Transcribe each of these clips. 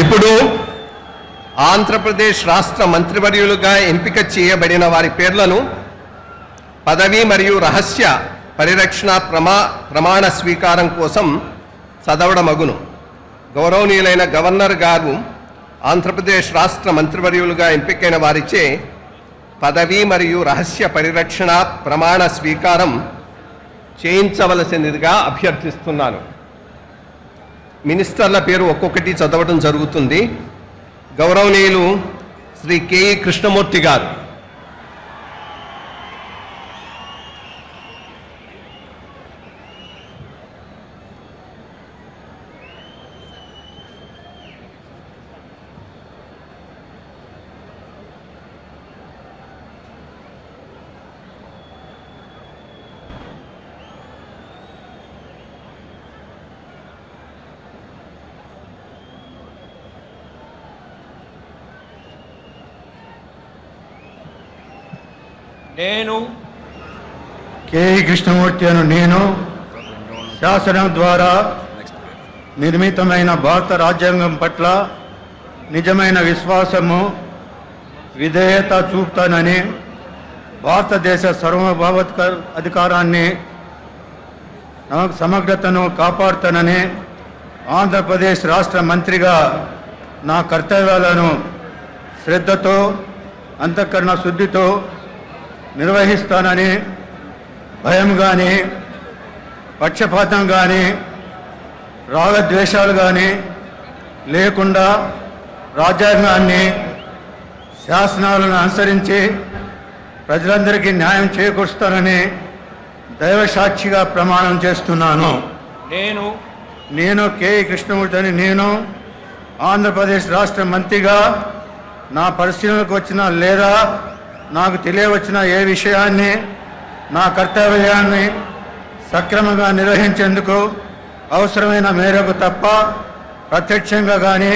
ఇప్పుడు ఆంధ్రప్రదేశ్ రాష్ట్ర మంత్రివర్యులుగా ఎంపిక చేయబడిన వారి పేర్లను పదవి మరియు రహస్య పరిరక్షణ ప్రమాణ స్వీకారం కోసం చదవడమగును. గౌరవనీయులైన గవర్నర్ గారు ఆంధ్రప్రదేశ్ రాష్ట్ర మంత్రివర్యులుగా ఎంపికైన వారిచే పదవి మరియు రహస్య పరిరక్షణ ప్రమాణ స్వీకారం చేయించవలసినదిగా అభ్యర్థిస్తున్నాను. మినిస్టర్ల పేరు ఒక్కొక్కటి చదవడం జరుగుతుంది. గౌరవనీయులు శ్రీ కెఈ కృష్ణమూర్తి గారు, నేను కెఈ కృష్ణమూర్తి అను నేను శాసనం ద్వారా నిర్మితమైన భారత రాజ్యాంగం పట్ల నిజమైన విశ్వాసము విధేయత చూపుతానని, భారతదేశ సార్వభౌమిక అధికారాన్ని సమగ్రతను కాపాడుతానని, ఆంధ్రప్రదేశ్ రాష్ట్ర మంత్రిగా నా కర్తవ్యాలను శ్రద్ధతో అంతఃకరణ శుద్ధితో నిర్వహిస్తానని, భయం కానీ పక్షపాతం కానీ రాగద్వేషాలు కానీ లేకుండా రాజ్యాంగాన్ని శాసనాలను అనుసరించి ప్రజలందరికీ న్యాయం చేకూరుస్తానని దైవసాక్షిగా ప్రమాణం చేస్తున్నాను. నేను కెఈ కృష్ణమూర్తి అని నేను ఆంధ్రప్రదేశ్ రాష్ట్ర మంత్రిగా నా పరిశీలనకు వచ్చిన లేదా నాకు తెలియవచ్చిన ఏ విషయాన్ని నా కర్తవ్యాన్ని సక్రమంగా నిర్వహించేందుకు అవసరమైన మేరకు తప్ప ప్రత్యక్షంగా కానీ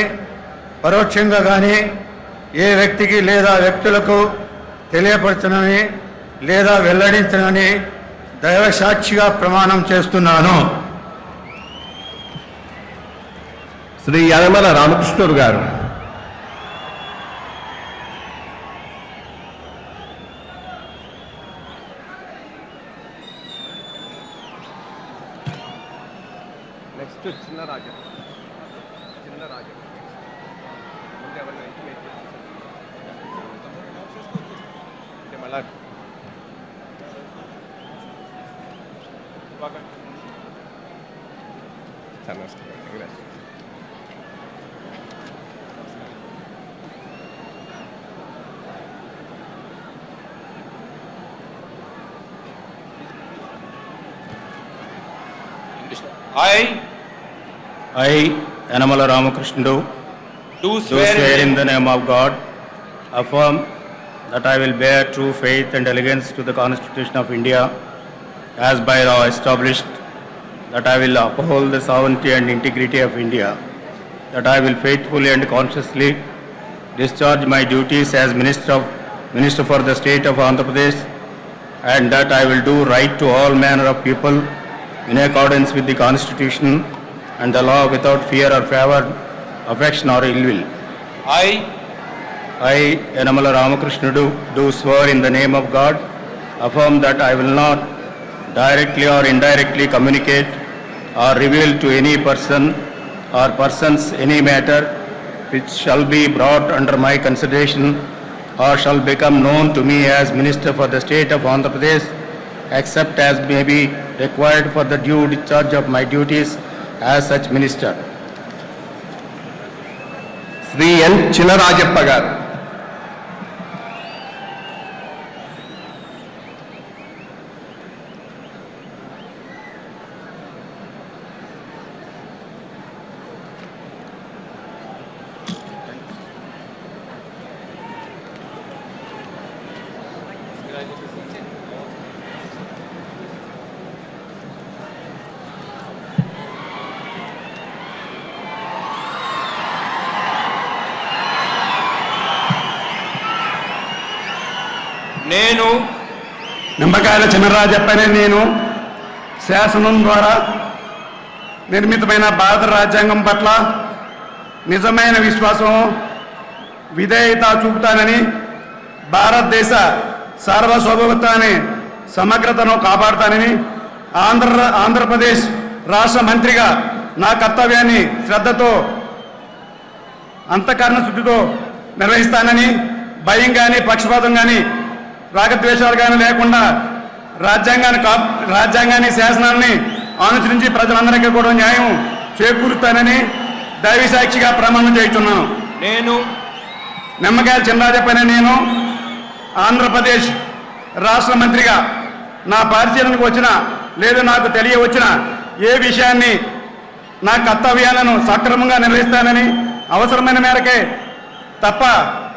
పరోక్షంగా కానీ ఏ వ్యక్తికి లేదా వ్యక్తులకు తెలియపరచనని లేదా వెల్లడించనని దైవసాక్షిగా ప్రమాణం చేస్తున్నాను. శ్రీ యనమల రామకృష్ణుడు గారు, నెక్స్ట్ చిన్నరాజు మళ్ళా I, Yanamala Ramakrishnu, do swear in the name of God, affirm that I will bear true faith and allegiance to the Constitution of India as by law established, that I will uphold the sovereignty and integrity of India, that I will faithfully and consciously discharge my duties as Minister for the State of Andhra Pradesh, and that I will do right to all manner of people in accordance with the Constitution and the law without fear or favor, affection or ill will. I, Yanamala Ramakrishnu, do swear in the name of God, affirm that I will not directly or indirectly communicate or reveal to any person or persons any matter which shall be brought under my consideration or shall become known to me as Minister for the State of Andhra Pradesh, except as may be required for the due discharge of my duties as such minister. Shri ఎన్ చినరాజప్ప గారు, నేను నిమ్మకాయల చినరాజప్పనే నేను శాసనం ద్వారా నిర్మితమైన భారత రాజ్యాంగం పట్ల నిజమైన విశ్వాసం విధేయత చూపుతానని భారతదేశ సార్వభౌమత్వాన్ని సమగ్రతను కాపాడుతానని ఆంధ్రప్రదేశ్ రాష్ట్ర మంత్రిగా నా కర్తవ్యాన్ని శ్రద్ధతో అంతఃకరణ శుద్ధితో నిర్వహిస్తానని భయం కానీ పక్షపాతం కానీ రాగద్వేషాలు కానీ లేకుండా రాజ్యాంగాన్ని శాసనాన్ని అనుసరించి ప్రజలందరికీ కూడా న్యాయం చేకూరుస్తానని దైవ సాక్షిగా ప్రమాణం చేస్తున్నాను. నేను నిమ్మకాయల చినరాజప్పని నేను ఆంధ్రప్రదేశ్ రాష్ట్ర మంత్రిగా నా పరిశీలనకు వచ్చిన లేదా నాకు తెలియవచ్చిన ఏ విషయాన్ని నా కర్తవ్యాలను సక్రమంగా నిర్వహిస్తానని అవసరమైన మేరకే తప్ప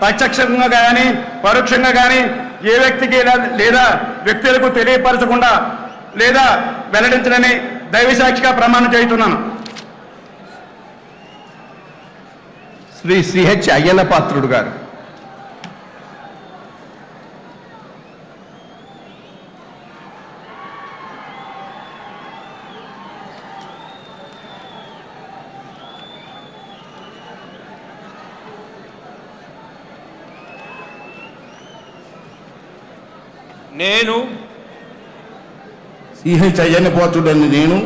ప్రత్యక్షంగా కానీ పరోక్షంగా కానీ ఏ వ్యక్తికి లేదా వ్యక్తులకు తెలియపరచకుండా లేదా వెల్లడించడని దైవసాక్షిగా ప్రమాణం చేస్తున్నాను. శ్రీ సిహెచ్ అయ్యన్న పాత్రుడు గారు. నేను సిహెచ్ అయ్యన్న పాత్రుడని నేను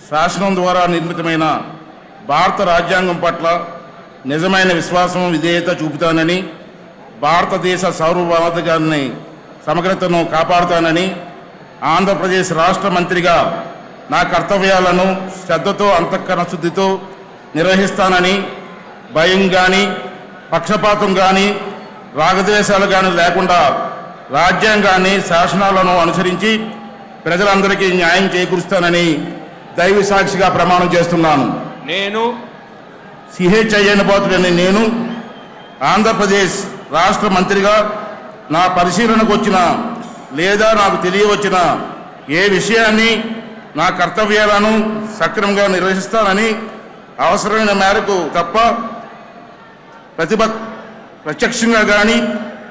శాసనం ద్వారా నిర్మితమైన భారత రాజ్యాంగం పట్ల నిజమైన విశ్వాసం విధేయత చూపుతానని భారతదేశ సార్వభౌమత్వాన్ని సమగ్రతను కాపాడుతానని ఆంధ్రప్రదేశ్ రాష్ట్ర మంత్రిగా నా కర్తవ్యాలను శ్రద్ధతో అంతఃకరణ శుద్ధితో నిర్వహిస్తానని భయం కానీ పక్షపాతం కానీ రాగద్వేషాలు కానీ లేకుండా రాజ్యాంగాన్ని శాసనాలను అనుసరించి ప్రజలందరికీ న్యాయం చేకూరుస్తానని దైవ సాక్షిగా ప్రమాణం చేస్తున్నాను. నేను సిహెచ్ అయ్యన్న పాత్రుడని నేను ఆంధ్రప్రదేశ్ రాష్ట్ర మంత్రిగా నా పరిశీలనకు వచ్చిన లేదా నాకు తెలియవచ్చిన ఏ విషయాన్ని నా కర్తవ్యాలను సక్రమంగా నిర్వహిస్తానని అవసరమైన మేరకు తప్ప ప్రత్యక్షంగా కానీ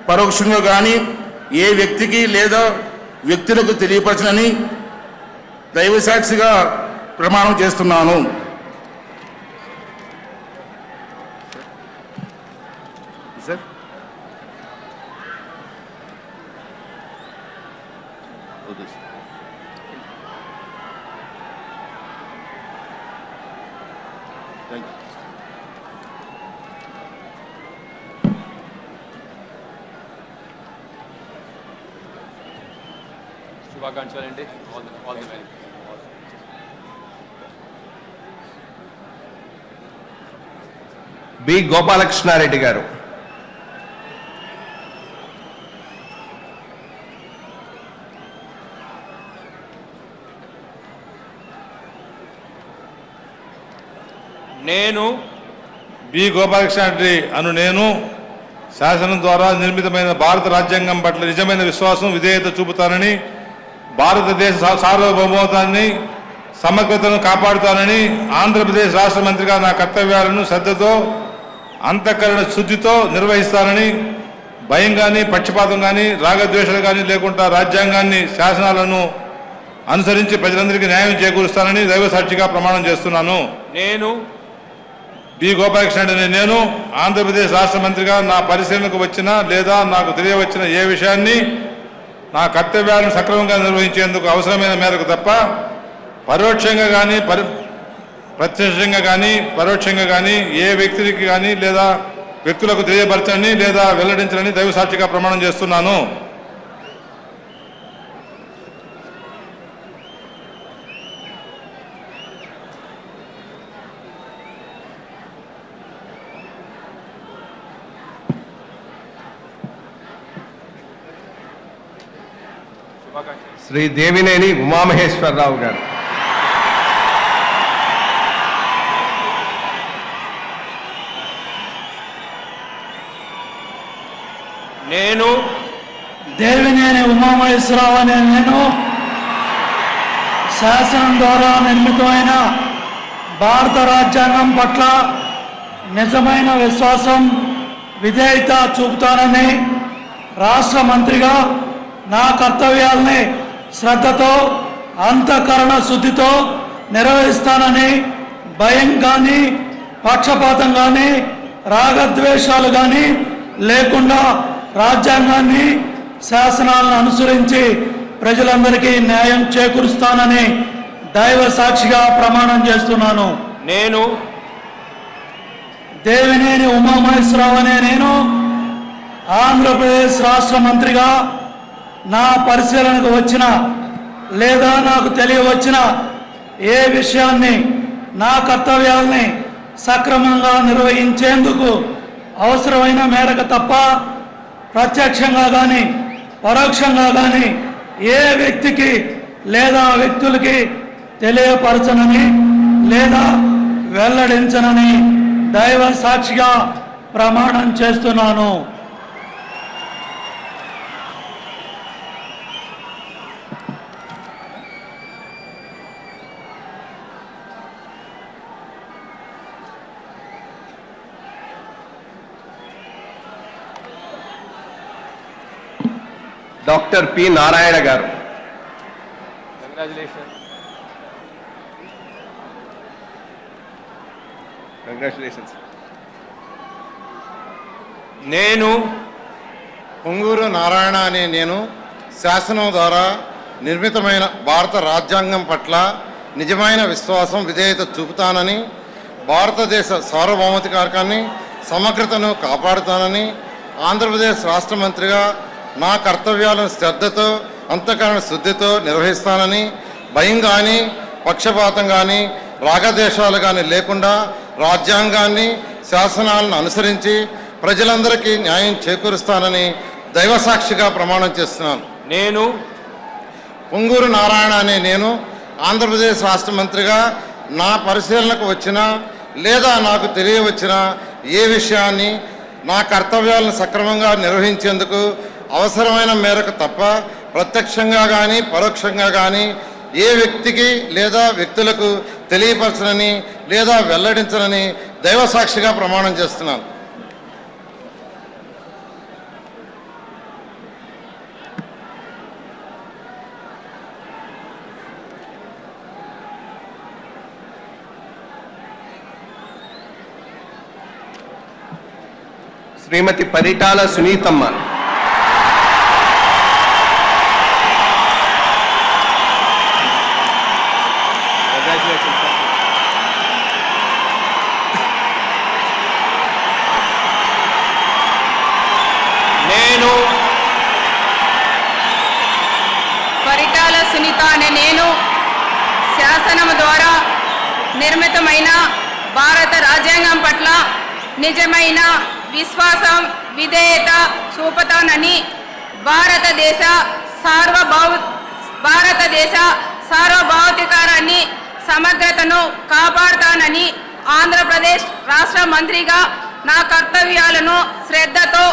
పరోక్షంగా కానీ ఏ వ్యక్తికి లేదా వ్యక్తులకు తెలియపరచనని దైవసాక్షిగా ప్రమాణం చేస్తున్నాను. Sir శుభాకాంక్షలండి. All the very B Gopalakrishnareddy గారు. నేను బి గోపాలకృష్ణారెడ్డి అను నేను శాసనం ద్వారా నిర్మితమైన భారత రాజ్యాంగం పట్ల నిజమైన విశ్వాసం విధేయత చూపుతానని భారతదేశ సార్వభౌమత్వాన్ని సమగ్రతను కాపాడుతానని ఆంధ్రప్రదేశ్ రాష్ట్ర మంత్రిగా నా కర్తవ్యాలను శ్రద్ధతో అంతఃకరణ శుద్ధితో నిర్వహిస్తానని భయం కానీ పక్షపాతం కానీ రాగద్వేషాలు కానీ లేకుండా రాజ్యాంగాన్ని శాసనాలను అనుసరించి ప్రజలందరికీ న్యాయం చేకూరుస్తానని దైవ సాక్షిగా ప్రమాణం చేస్తున్నాను. నేను బి గోపాలకృష్ణ నేను ఆంధ్రప్రదేశ్ రాష్ట్ర మంత్రిగా నా పరిశీలనకు వచ్చిన లేదా నాకు తెలియవచ్చిన ఏ విషయాన్ని నా కర్తవ్యాలను సక్రమంగా నిర్వహించేందుకు అవసరమైన మేరకు తప్ప పరోక్షంగా కానీ ప్రత్యక్షంగా కానీ పరోక్షంగా కానీ ఏ వ్యక్తికి కానీ లేదా వ్యక్తులకు తెలియపరచని లేదా వెల్లడించని దైవ సాక్షిగా ప్రమాణం చేస్తున్నాను. శ్రీ దేవినేని ఉమామహేశ్వరరావు గారు. నేను దేవినేని ఉమామహేశ్వరరావు అనే నేను శాసనం ద్వారా నిర్మితమైన భారత రాజ్యాంగం పట్ల నిజమైన విశ్వాసం విధేయత చూపుతానని రాష్ట్ర మంత్రిగా నా కర్తవ్యాల్ని శ్రద్ధతో అంతఃకరణ శుద్ధితో నిర్వహిస్తానని భయం కానీ పక్షపాతం కానీ రాగద్వేషాలు కానీ లేకుండా రాజ్యాంగాన్ని శాసనాలను అనుసరించి ప్రజలందరికీ న్యాయం చేకూరుస్తానని దైవ సాక్షిగా ప్రమాణం చేస్తున్నాను. నేను దేవినేని ఉమామహేశ్వరరావు అనే నేను ఆంధ్రప్రదేశ్ రాష్ట్ర మంత్రిగా నా పరిశీలనకు వచ్చిన లేదా నాకు తెలియవచ్చిన ఏ విషయాన్ని నా కర్తవ్యాల్ని సక్రమంగా నిర్వహించేందుకు అవసరమైన మేరకు తప్ప ప్రత్యక్షంగా కానీ పరోక్షంగా కానీ ఏ వ్యక్తికి లేదా వ్యక్తులకి తెలియపరచనని లేదా వెల్లడించనని దైవ సాక్షిగా ప్రమాణం చేస్తున్నాను. డాక్టర్ పి నారాయణ గారు. కంగ్రాచులేషన్స్. నేను పొంగూరు నారాయణ అనే నేను శాసనం ద్వారా నిర్మితమైన భారత రాజ్యాంగం పట్ల నిజమైన విశ్వాసం విధేయత చూపుతానని, భారతదేశ సార్వభౌమాధికారాన్ని సమగ్రతను కాపాడుతానని, ఆంధ్రప్రదేశ్ రాష్ట్ర మంత్రిగా నా కర్తవ్యాలను శ్రద్ధతో అంతఃకరణ శుద్ధితో నిర్వహిస్తానని, భయం కానీ పక్షపాతం కానీ రాగద్వేషాలు కానీ లేకుండా రాజ్యాంగాన్ని శాసనాలను అనుసరించి ప్రజలందరికీ న్యాయం చేకూరుస్తానని దైవసాక్షిగా ప్రమాణం చేస్తున్నాను. నేను పొంగూరు నారాయణ అనే నేను ఆంధ్రప్రదేశ్ రాష్ట్ర మంత్రిగా నా పరిశీలనకు వచ్చిన లేదా నాకు తెలియవచ్చిన ఏ విషయాన్ని నా కర్తవ్యాలను సక్రమంగా నిర్వహించేందుకు అవసరమైన మేరకు తప్ప ప్రత్యక్షంగా కానీ పరోక్షంగా కానీ ఏ వ్యక్తికి లేదా వ్యక్తులకు తెలియపరచనని లేదా వెల్లడించనని దైవసాక్షిగా ప్రమాణం చేస్తున్నాను. శ్రీమతి పరిటాల సునీతమ్మ. నేను పరిటాల సునీత అనే నేను శాసనము ద్వారా నిర్మితమైన భారత రాజ్యాంగం పట్ల నిజమైన విశ్వాసం విధేయత చూపుతానని, భారతదేశ సార్వభౌమాధికారాన్ని సమగ్రతను కాపాడుతానని, ఆంధ్రప్రదేశ్ రాష్ట్ర మంత్రిగా నా కర్తవ్యాలను శ్రద్ధతో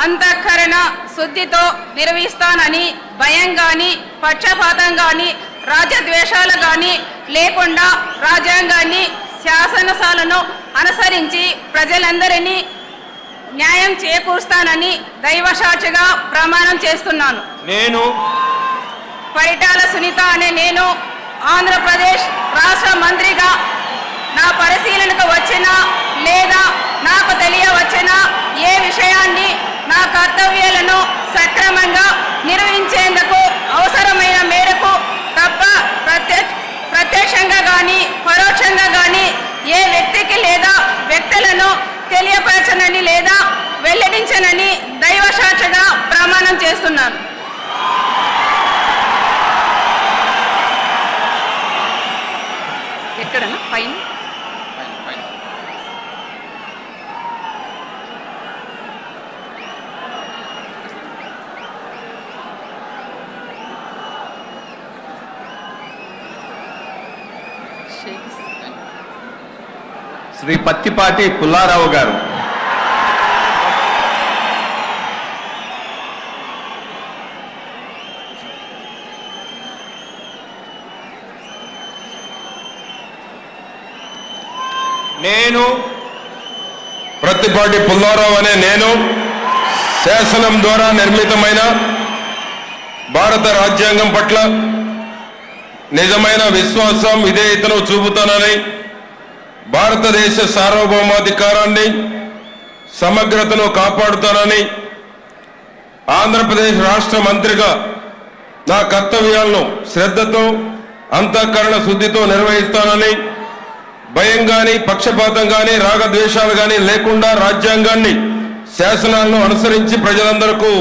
అంతఃకరణ శుద్ధితో నిర్వహిస్తానని, భయం కానీ పక్షపాతం కానీ రాజద్వేషాలు కానీ లేకుండా రాజ్యాంగాన్ని శాసనశాలను అనుసరించి ప్రజలందరినీ న్యాయం చేకూరుస్తానని దైవసాక్షిగా ప్రమాణం చేస్తున్నాను. నేను పరిటాల సునీత అనే నేను ఆంధ్రప్రదేశ్ రాష్ట్ర మంత్రిగా నా పరిశీలనకు వచ్చిన లేదా నాకు తెలియవచ్చిన ఏ విషయాన్ని నా కర్తవ్యాలను సక్రమంగా నిర్వహించేందుకు అవసరమైన మేరకు తప్ప ప్రత్యక్షంగా కానీ పరోక్షంగా కానీ ఏ వ్యక్తికి లేదా వ్యక్తులను తెలియపరచనని లేదా వెల్లడించనని దైవసాక్షిగా ప్రమాణం చేస్తున్నాను. ఎక్కడన్నా పైన శ్రీ పత్తిపాటి పుల్లారావు గారు. నేను ప్రత్తిపాటి పుల్లారావు అనే నేను శాసనం ద్వారా నిర్మితమైన భారత రాజ్యాంగం పట్ల నిజమైన విశ్వాసం విధేయతను చూపుతానని, భారతదేశ సార్వభౌమాధికారాన్ని సమగ్రతను కాపాడుతానని ఆంధ్రప్రదేశ్ రాష్ట్ర మంత్రిగా నా కర్తవ్యాలను శ్రద్ధతో అంతఃకరణ శుద్ధితో నిర్వహిస్తానని భయం గాని పక్షపాతం గాని రాగద్వేషాలు గాని లేకుండా రాజ్యాంగాన్ని శాసనాలను అనుసరించి ప్రజలందరికీ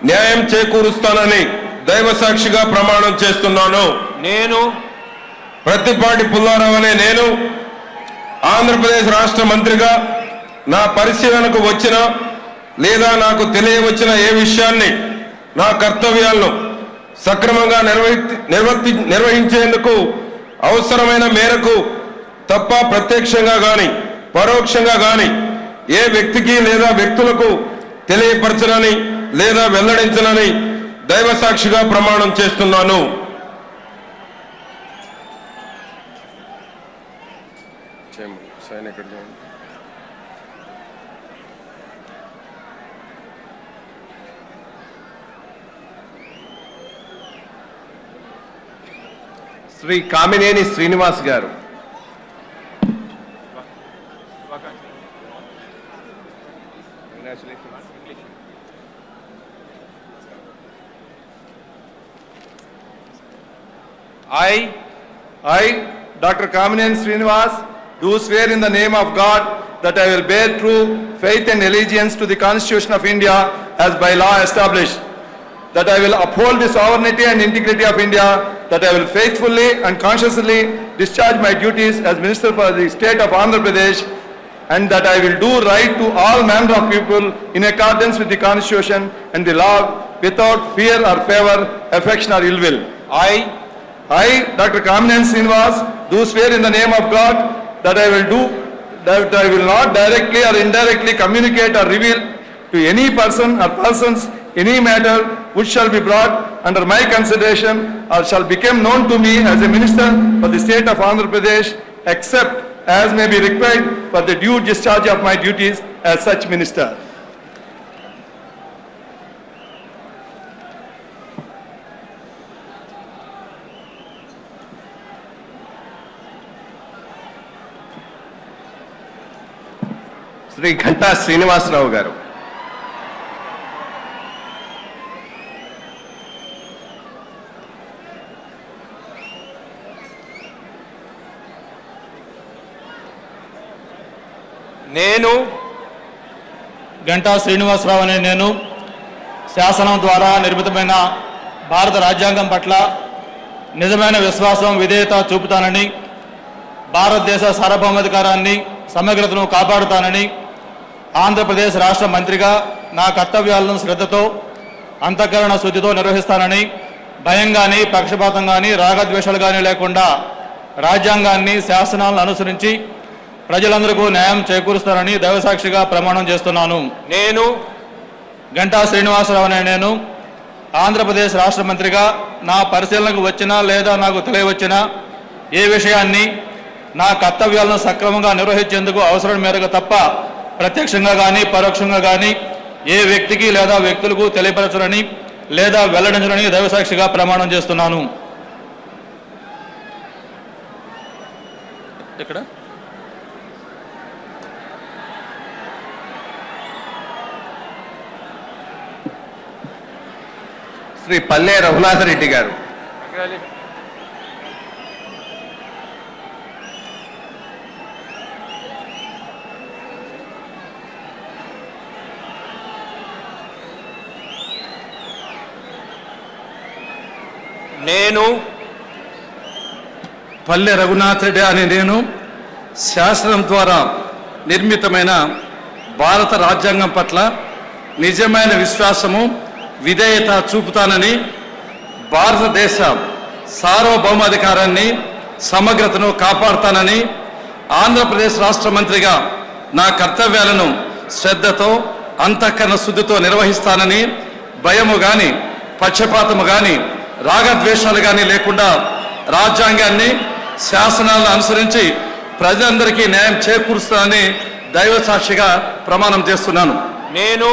న్యాయం చేకూరుస్తానని దైవసాక్షిగా ప్రమాణం చేస్తున్నాను. నేను ప్రత్తిపాటి పుల్లారావు అనే నేను ఆంధ్రప్రదేశ్ రాష్ట్ర మంత్రిగా నా పరిశీలనకు వచ్చిన లేదా నాకు తెలియవచ్చిన ఏ విషయాన్ని నా కర్తవ్యాలను సక్రమంగా నిర్వహించేందుకు అవసరమైన మేరకు తప్ప ప్రత్యక్షంగా గాని పరోక్షంగా గాని ఏ వ్యక్తికి లేదా వ్యక్తులకు తెలియపరచనని లేదా వెల్లడించనని దైవసాక్షిగా ప్రమాణం చేస్తున్నాను. శ్రీ కామినేని శ్రీనివాస్ గారు. I, Dr. Kamineని Srinivas, do swear in the name of God that I will bear true faith and allegiance to the Constitution of India as by law established, that I will uphold the sovereignty and integrity of India, that I will faithfully and consciously discharge my duties as Minister for the State of Andhra Pradesh, and that I will do right to all manner of people in accordance with the Constitution and the law without fear or favor, affection or ill will. I, Dr. Kamineni Srinivas, do swear in the name of God that I will not directly or indirectly communicate or reveal to any person or persons any matter which shall be brought under my consideration or shall become known to me as a minister for the state of Andhra Pradesh, except as may be required for the due discharge of my duties as such minister. Shri ఘంటా శ్రీనివాసరావు గారు. నేను గంటా శ్రీనివాసరావు అనే నేను శాసనం ద్వారా నిర్మితమైన భారత రాజ్యాంగం పట్ల నిజమైన విశ్వాసం విధేయత చూపుతానని భారతదేశ సార్వభౌమాధికారాన్ని సమగ్రతను కాపాడుతానని ఆంధ్రప్రదేశ్ రాష్ట్ర మంత్రిగా నా కర్తవ్యాలను శ్రద్ధతో అంతఃకరణ శుద్ధితో నిర్వహిస్తానని భయం కానీ పక్షపాతం కానీ రాగద్వేషాలు కానీ లేకుండా రాజ్యాంగాన్ని శాసనాలను అనుసరించి ప్రజలందరికీ న్యాయం చేకూరుస్తానని దైవసాక్షిగా ప్రమాణం చేస్తున్నాను. నేను గంటా శ్రీనివాసరావు అనే నేను ఆంధ్రప్రదేశ్ రాష్ట్ర మంత్రిగా నా పరిశీలనకు వచ్చినా లేదా నాకు తెలియవచ్చిన ఏ విషయాన్ని నా కర్తవ్యాలను సక్రమంగా నిర్వహించేందుకు అవసరం మేరకు తప్ప ప్రత్యక్షంగా కానీ పరోక్షంగా కానీ ఏ వ్యక్తికి లేదా వ్యక్తులకు తెలియపరచనని లేదా వెల్లడించనని దైవసాక్షిగా ప్రమాణం చేస్తున్నాను. ఇక్కడ శ్రీ పల్లె రఘునాథరెడ్డి గారు. నేను పల్లె రఘునాథ్ రెడ్డి అనే నేను శాసనం ద్వారా నిర్మితమైన భారత రాజ్యాంగం పట్ల నిజమైన విశ్వాసము విధేయత చూపుతానని భారతదేశ సార్వభౌమాధికారాన్ని సమగ్రతను కాపాడుతానని ఆంధ్రప్రదేశ్ రాష్ట్ర మంత్రిగా నా కర్తవ్యాలను శ్రద్ధతో అంతఃకరణ శుద్ధితో నిర్వహిస్తానని భయము కానీ పక్షపాతము కానీ రాగద్వేషాలు కానీ లేకుండా రాజ్యాంగాన్ని శాసనాలను అనుసరించి ప్రజలందరికీ న్యాయం చేకూరుస్తానని దైవసాక్షిగా ప్రమాణం చేస్తున్నాను. నేను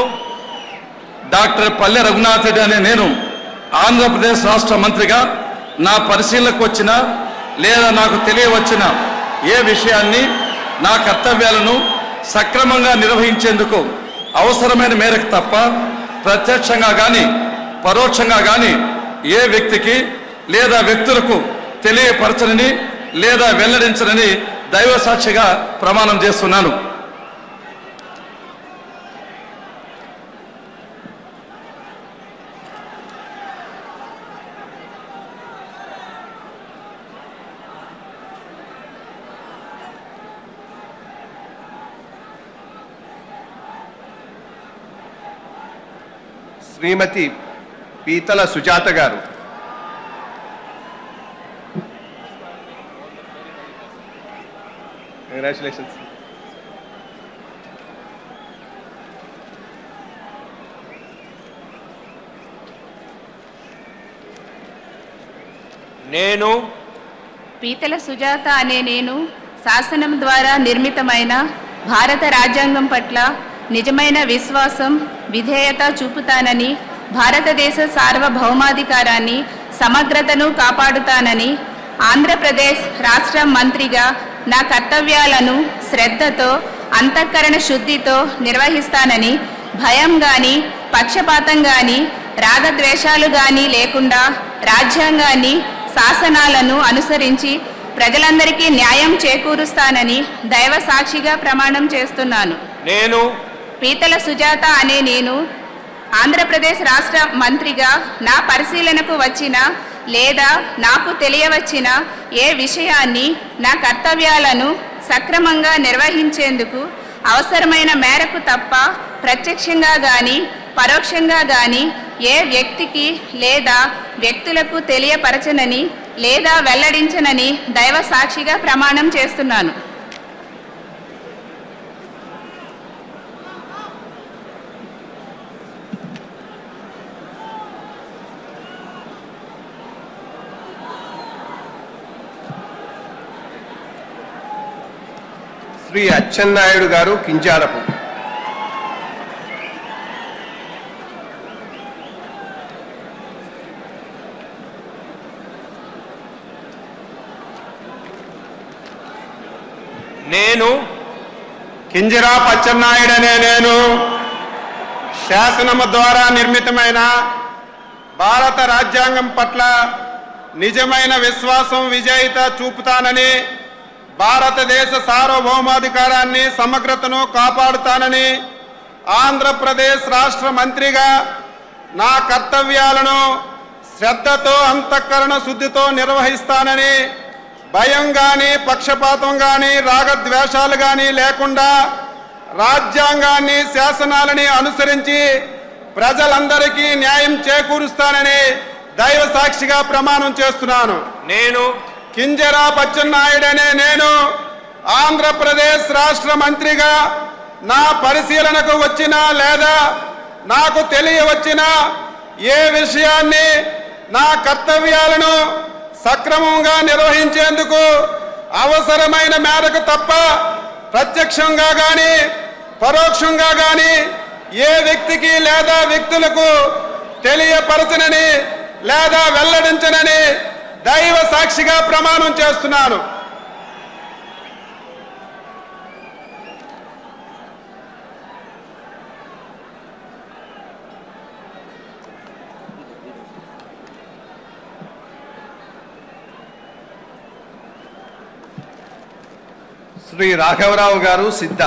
డాక్టర్ పల్లె రఘునాథ్ రెడ్డి అనే నేను ఆంధ్రప్రదేశ్ రాష్ట్ర మంత్రిగా నా పరిశీలనకు వచ్చిన లేదా నాకు తెలియవచ్చిన ఏ విషయాన్ని నా కర్తవ్యాలను సక్రమంగా నిర్వహించేందుకు అవసరమైన మేరకు తప్ప ప్రత్యక్షంగా కానీ పరోక్షంగా కానీ ఏ వ్యక్తికి లేదా వ్యక్తులకు తెలియపరచనని లేదా వెల్లడించనని దైవ సాక్షిగా ప్రమాణం చేస్తున్నాను. శ్రీమతి పీతల సుజాత గారు. కంగ్రాచులేషన్స్. నేను పీతల సుజాత అనే నేను శాసనం ద్వారా నిర్మితమైన భారత రాజ్యాంగం పట్ల నిజమైన విశ్వాసం, విధేయత చూపుతానని, భారతదేశ సార్వభౌమాధికారాన్ని, సమగ్రతను కాపాడుతానని, ఆంధ్రప్రదేశ్ రాష్ట్ర మంత్రిగా నా కర్తవ్యాలను శ్రద్ధతో, అంతఃకరణ శుద్ధితో నిర్వహిస్తానని, భయం గాని, పక్షపాతం గాని, రాగద్వేషాలు గాని లేకుండా రాజ్యాంగాన్ని, శాసనాలను అనుసరించి ప్రజలందరికీ న్యాయం చేకూరుస్తానని దైవ సాక్షిగా ప్రమాణం చేస్తున్నాను. నేను పీతల సుజాత అనే నేను ఆంధ్రప్రదేశ్ రాష్ట్ర మంత్రిగా నా పరిశీలనకు వచ్చిన లేదా నాకు తెలియవచ్చిన ఏ విషయాన్ని, నా కర్తవ్యాలను సక్రమంగా నిర్వహించేందుకు అవసరమైన మేరకు తప్ప ప్రత్యక్షంగా కానీ పరోక్షంగా కానీ ఏ వ్యక్తికి లేదా వ్యక్తులకు తెలియపరచనని లేదా వెల్లడించనని దైవ సాక్షిగా ప్రమాణం చేస్తున్నాను. శ్రీ అచ్చెన్నాయుడు గారు, కింజారపు. నేను కింజరాపు అచ్చెన్నాయుడనే నేను శాసనము ద్వారా నిర్మితమైన భారత రాజ్యాంగం పట్ల నిజమైన విశ్వాసం, విజేయత చూపుతానని, భారతదేశ సార్వభౌమాధికారాన్ని, సమగ్రతను కాపాడుతానని, ఆంధ్రప్రదేశ్ రాష్ట్ర మంత్రిగా నా కర్తవ్యాలను శ్రద్ధతో, అంతఃకరణ శుద్ధితో నిర్వహిస్తానని, భయం కానీ, పక్షపాతం కానీ, రాగద్వేషాలు కానీ లేకుండా రాజ్యాంగాన్ని, శాసనాలని అనుసరించి ప్రజలందరికీ న్యాయం చేకూరుస్తానని దైవ సాక్షిగా ప్రమాణం చేస్తున్నాను. నేను కింజరాపు అచ్చెన్నాయుడనే నేను ఆంధ్రప్రదేశ్ రాష్ట్ర మంత్రిగా నా పరిశీలనకు వచ్చిన లేదా నాకు తెలియవచ్చిన ఏ విషయాన్ని, నా కర్తవ్యాలను సక్రమంగా నిర్వహించేందుకు అవసరమైన మేరకు తప్ప ప్రత్యక్షంగా కానీ పరోక్షంగా కానీ ఏ వ్యక్తికి లేదా వ్యక్తులకు తెలియపరచనని లేదా వెల్లడించనని దైవ సాక్షిగా ప్రమాణం చేస్తున్నాను. శ్రీ రాఘవరావు గారు, సిద్ధ.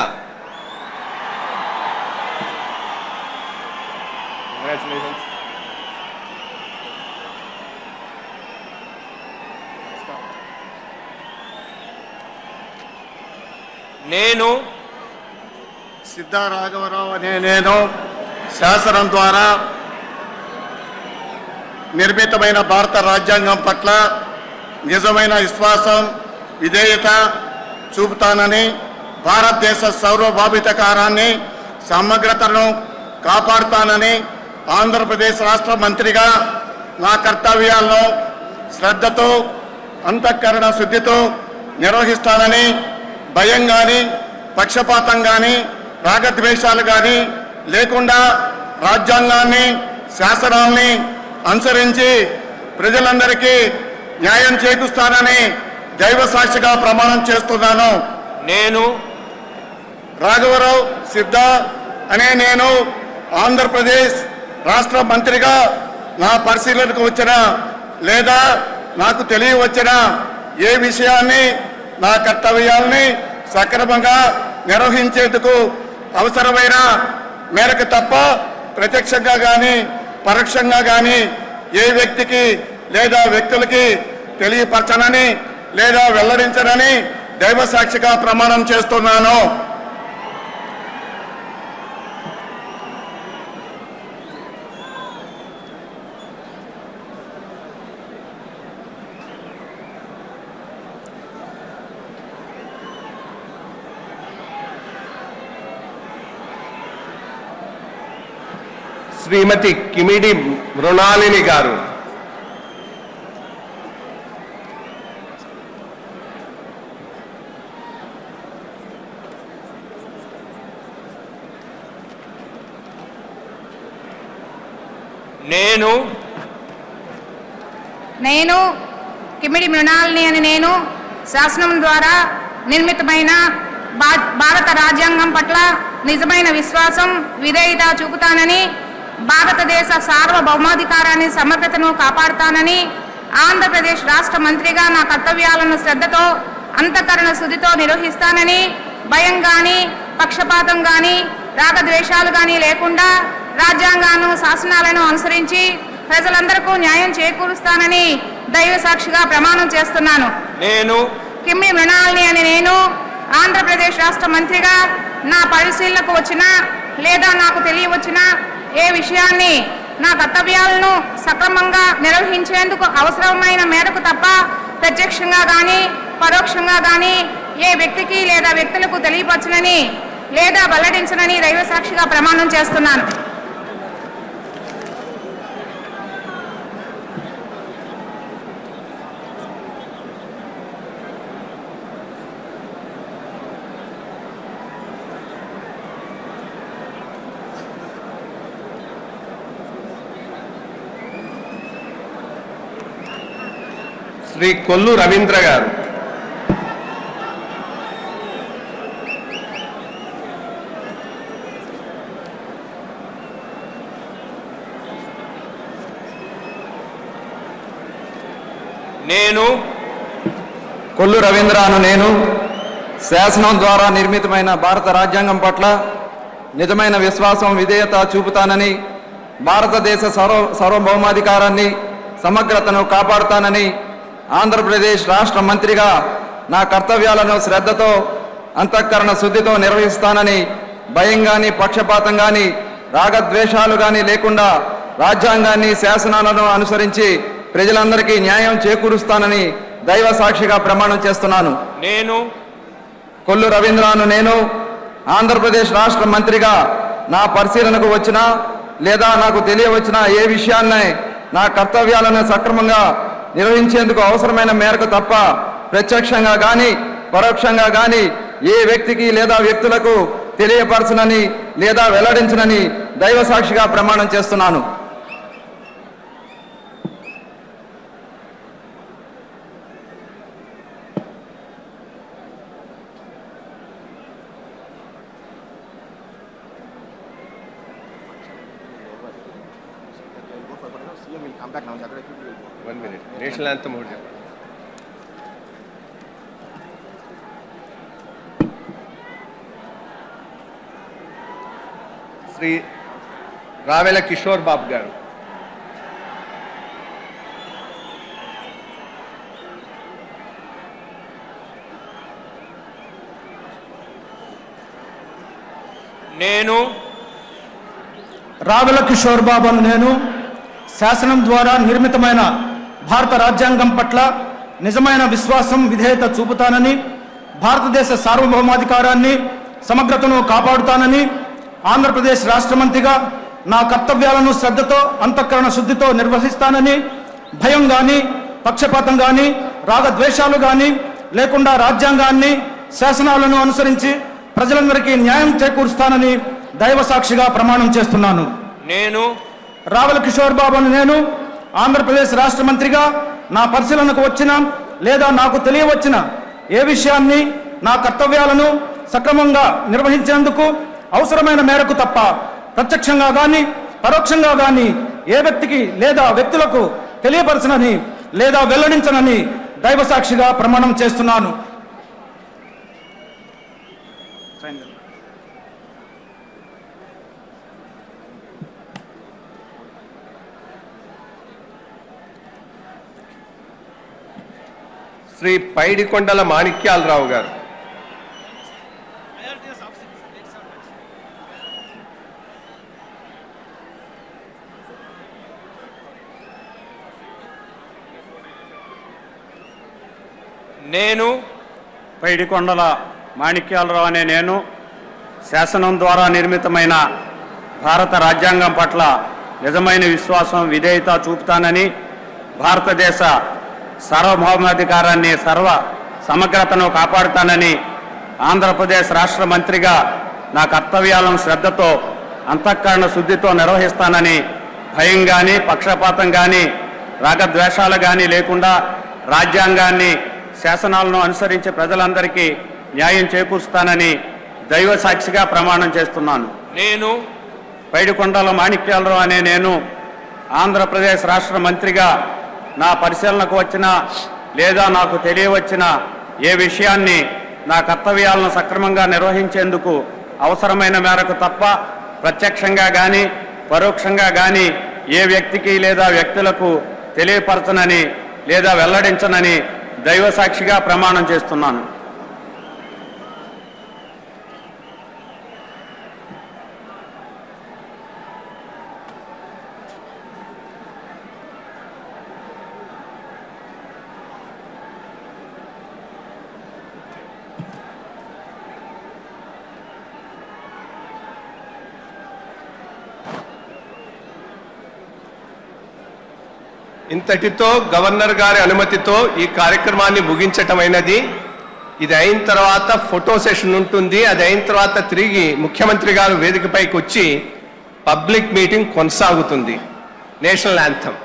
కంగ్రాచులేషన్స్. నేను సిద్ధా రాఘవరావు అనే నేను శాసనం ద్వారా నిర్మితమైన భారత రాజ్యాంగం పట్ల నిజమైన విశ్వాసం, విధేయత చూపుతానని, భారతదేశ సార్వభౌమికారాన్ని, సమగ్రతను కాపాడుతానని, ఆంధ్రప్రదేశ్ రాష్ట్ర మంత్రిగా నా కర్తవ్యాలను శ్రద్ధతో, అంతఃకరణ శుద్ధితో నిర్వహిస్తానని, భయం కానీ, పక్షపాతం కానీ, రాగద్వేషాలు కానీ లేకుండా రాజ్యాంగాన్ని, శాసనాల్ని అనుసరించి ప్రజలందరికీ న్యాయం చేకూరుస్తానని దైవ సాక్షిగా ప్రమాణం చేస్తున్నాను. నేను రాఘవరావు సిద్ధ అనే నేను ఆంధ్రప్రదేశ్ రాష్ట్ర మంత్రిగా నా పరిశీలనకు వచ్చిన లేదా నాకు తెలియవచ్చిన ఏ విషయాన్ని నా కర్తవ్యాల్ని సక్రమంగా నిర్వహించేందుకు అవసరమైన మేరకు తప్ప ప్రత్యక్షంగా కానీ పరోక్షంగా కానీ ఏ వ్యక్తికి లేదా వ్యక్తులకి తెలియపరచనని లేదా వెల్లడించనని దైవ సాక్షిగా ప్రమాణం చేస్తున్నాను. శ్రీమతి కిమిడి మృణాలిని గారు. నేను కిమిడి మృణాలిని అని నేను శాసనం ద్వారా నిర్మితమైన భారత రాజ్యాంగం పట్ల నిజమైన విశ్వాసం విధేయత చూపుతానని, భారతదేశ సార్వభౌమాధికారాన్ని సమగ్రతను కాపాడుతానని, ఆంధ్రప్రదేశ్ రాష్ట్ర మంత్రిగా నా కర్తవ్యాలను శ్రద్ధతో అంతఃకరణ శుద్ధితో నిర్వహిస్తానని, భయం కానీ పక్షపాతం కానీ రాగద్వేషాలు కానీ లేకుండా రాజ్యాంగాన్ని శాసనాలను అనుసరించి ప్రజలందరికీ న్యాయం చేకూరుస్తానని దైవ సాక్షిగా ప్రమాణం చేస్తున్నాను. నేను కిమ్మి మృణాలిని అని నేను ఆంధ్రప్రదేశ్ రాష్ట్ర మంత్రిగా నా పరిశీలనకు వచ్చిన లేదా నాకు తెలియవచ్చిన ఏ విషయాన్ని నా కర్తవ్యాలను సక్రమంగా నిర్వహించేందుకు అవసరమైన మేరకు తప్ప ప్రత్యక్షంగా కానీ పరోక్షంగా కానీ ఏ వ్యక్తికి లేదా వ్యక్తులకు తెలియపరచనని లేదా వెల్లడించనని దైవ సాక్షిగా ప్రమాణం చేస్తున్నాను. శ్రీ కొల్లు రవీంద్ర గారు. నేను కొల్లు రవీంద్ర అను నేను శాసనం ద్వారా నిర్మితమైన భారత రాజ్యాంగం పట్ల నిజమైన విశ్వాసం విధేయత చూపుతానని, భారతదేశ సార్వభౌమాధికారాన్ని సమగ్రతను కాపాడుతానని, ఆంధ్రప్రదేశ్ రాష్ట్ర మంత్రిగా నా కర్తవ్యాలను శ్రద్ధతో అంతఃకరణ శుద్ధితో నిర్వహిస్తానని, భయం కానీ పక్షపాతం కానీ రాగద్వేషాలు కానీ లేకుండా రాజ్యాంగాన్ని శాసనాలను అనుసరించి ప్రజలందరికీ న్యాయం చేకూరుస్తానని దైవ సాక్షిగా ప్రమాణం చేస్తున్నాను. నేను కొల్లు రవీంద్రను నేను ఆంధ్రప్రదేశ్ రాష్ట్ర మంత్రిగా నా పరిశీలనకు వచ్చిన లేదా నాకు తెలియవచ్చిన ఏ విషయాన్ని నా కర్తవ్యాలను సక్రమంగా నిర్వహించేందుకు అవసరమైన మేరకు తప్ప ప్రత్యక్షంగా కానీ పరోక్షంగా కానీ ఏ వ్యక్తికి లేదా వ్యక్తులకు తెలియపరచనని లేదా వెల్లడించనని దైవ సాక్షిగా ప్రమాణం చేస్తున్నాను. నేషనల్ యాంథమ్ ఒకటి. శ్రీ రావెల కిషోర్ బాబు గారు. నేను రావెల కిషోర్ బాబు అని నేను శాసనం ద్వారా నిర్మితమైన భారత రాజ్యాంగం పట్ల నిజమైన విశ్వాసం విధేయత చూపుతానని, భారతదేశ సార్వభౌమాధికారాన్ని సమగ్రతను కాపాడుతానని, ఆంధ్రప్రదేశ్ రాష్ట్ర మంత్రిగా నా కర్తవ్యాలను శ్రద్ధతో అంతఃకరణ శుద్ధితో నిర్వహిస్తానని, భయం కానీ పక్షపాతం కానీ రాగద్వేషాలు కానీ లేకుండా రాజ్యాంగాన్ని శాసనాలను అనుసరించి ప్రజలందరికీ న్యాయం చేకూరుస్తానని దైవ సాక్షిగా ప్రమాణం చేస్తున్నాను. నేను రావెల కిషోర్ బాబు అని నేను ఆంధ్రప్రదేశ్ రాష్ట్ర మంత్రిగా నా పరిశీలనకు వచ్చిన లేదా నాకు తెలియవచ్చిన ఏ విషయాన్ని నా కర్తవ్యాలను సక్రమంగా నిర్వహించేందుకు అవసరమైన మేరకు తప్ప ప్రత్యక్షంగా కానీ పరోక్షంగా కానీ ఏ వ్యక్తికి లేదా వ్యక్తులకు తెలియపరచనని లేదా వెల్లడించనని దైవసాక్షిగా ప్రమాణం చేస్తున్నాను. శ్రీ పైడికొండల మాణిక్యాలరావు గారు. నేను పైడికొండల మాణిక్యాలరావు అనే నేను శాసనం ద్వారా నిర్మితమైన భారత రాజ్యాంగం పట్ల నిజమైన విశ్వాసం విధేయత చూపుతానని, భారతదేశ సార్వభౌమాధికారాన్ని సమగ్రతను కాపాడుతానని, ఆంధ్రప్రదేశ్ రాష్ట్ర మంత్రిగా నా కర్తవ్యాలను శ్రద్ధతో అంతఃకరణ శుద్ధితో నిర్వహిస్తానని, భయం కానీ పక్షపాతం కానీ రాగద్వేషాలు కానీ లేకుండా రాజ్యాంగాన్ని శాసనాలను అనుసరించి ప్రజలందరికీ న్యాయం చేకూరుస్తానని దైవ సాక్షిగా ప్రమాణం చేస్తున్నాను. నేను పైడికొండల మాణిక్యాలరావు అనే నేను ఆంధ్రప్రదేశ్ రాష్ట్ర మంత్రిగా నా పరిశీలనకు వచ్చిన లేదా నాకు తెలియవచ్చిన ఏ విషయాన్ని నా కర్తవ్యాలను సక్రమంగా నిర్వహించేందుకు అవసరమైన మేరకు తప్ప ప్రత్యక్షంగా కానీ పరోక్షంగా కానీ ఏ వ్యక్తికి లేదా వ్యక్తులకు తెలియపరచనని లేదా వెల్లడించనని దైవ సాక్షిగా ప్రమాణం చేస్తున్నాను. ఇంతటితో గవర్నర్ గారి అనుమతితో ఈ కార్యక్రమాన్ని ముగించటమైనది. ఇది అయిన తర్వాత ఫోటో సెషన్ ఉంటుంది. అది అయిన తర్వాత తిరిగి ముఖ్యమంత్రి గారు వేదికపైకి వచ్చి పబ్లిక్ మీటింగ్ కొనసాగుతుంది. National anthem.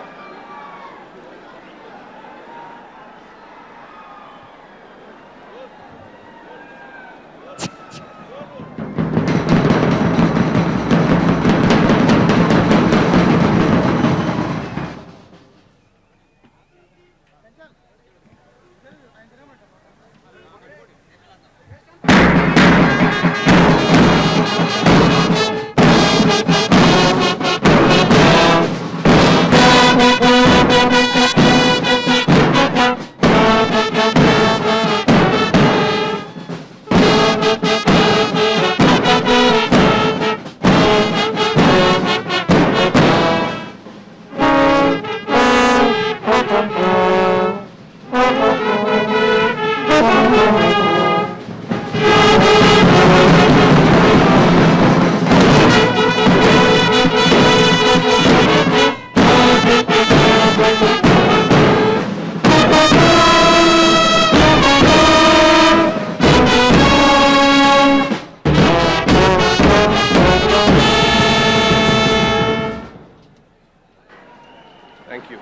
Thank you.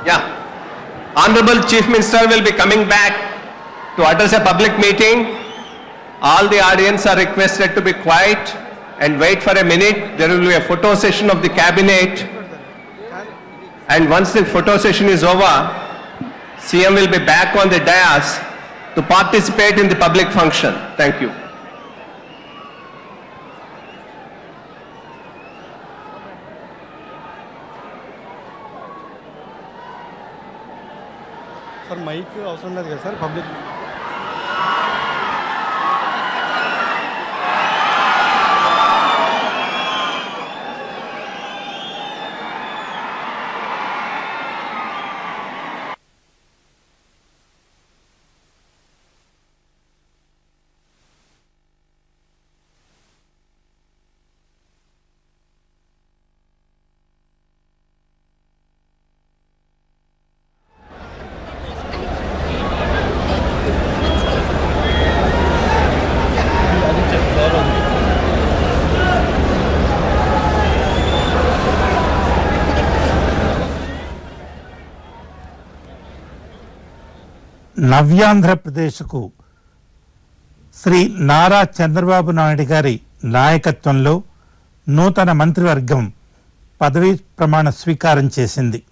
Yeah. Honorable Chief Minister will be coming back to address a public meeting. All the audience are requested to be quiet and wait for a minute. There will be a photo session of the cabinet. And once the photo session is over, CM will be back on the dais to participate in the public function. Thank you. Sir mic అవసరం లేదు కదా sir public నవ్యాంధ్రప్రదేశ్కు Shri Nara Chandrababu Naidu గారి నాయకత్వంలో నూతన మంత్రివర్గం పదవీ ప్రమాణ స్వీకారం చేసింది.